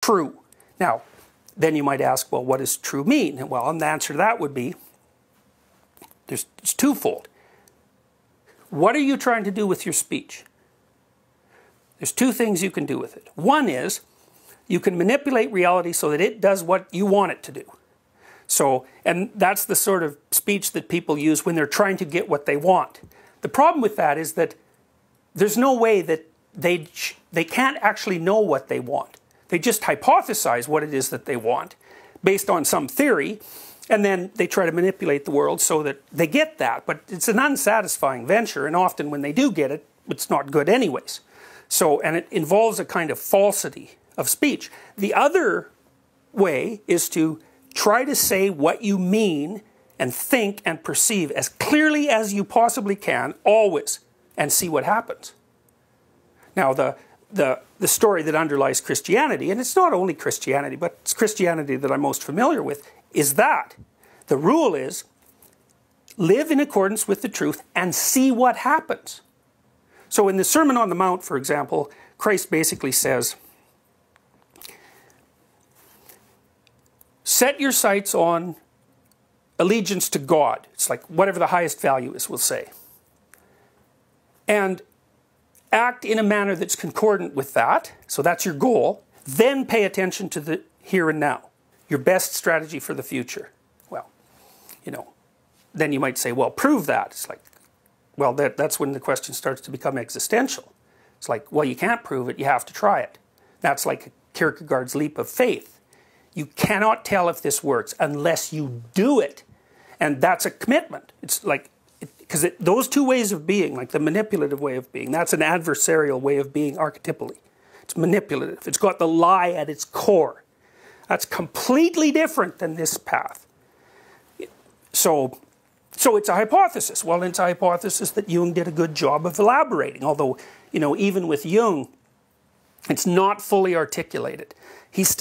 true. Now, then you might ask, well, what does true mean? Well, and the answer to that would be, it's twofold. What are you trying to do with your speech? There's two things you can do with it. One is, you can manipulate reality so that it does what you want it to do. So, and that's the sort of speech that people use when they're trying to get what they want. The problem with that is that there's no way that they can't actually know what they want. They just hypothesize what it is that they want based on some theory, and then they try to manipulate the world so that they get that. But it's an unsatisfying venture, and often when they do get it, it's not good anyways. So, and it involves a kind of falsity of speech. The other way is to try to say what you mean and think and perceive as clearly as you possibly can, always, and see what happens. Now, the story that underlies Christianity, and it's not only Christianity, but it's Christianity that I'm most familiar with, is that the rule is live in accordance with the truth and see what happens. So in the Sermon on the Mount, for example, Christ basically says, set your sights on allegiance to God. It's like whatever the highest value is, we'll say. And act in a manner that's concordant with that, so that's your goal. Then pay attention to the here and now, your best strategy for the future. Well, you know, then you might say, well, prove that. It's like, well, that's when the question starts to become existential. It's like, well, you can't prove it, you have to try it. That's like Kierkegaard's leap of faith. You cannot tell if this works unless you do it. And that's a commitment. It's like, because those two ways of being, like the manipulative way of being, that's an adversarial way of being archetypally. It's manipulative. It's got the lie at its core. That's completely different than this path. So it's a hypothesis. Well, it's a hypothesis that Jung did a good job of elaborating. Although, you know, even with Jung, it's not fully articulated. He's still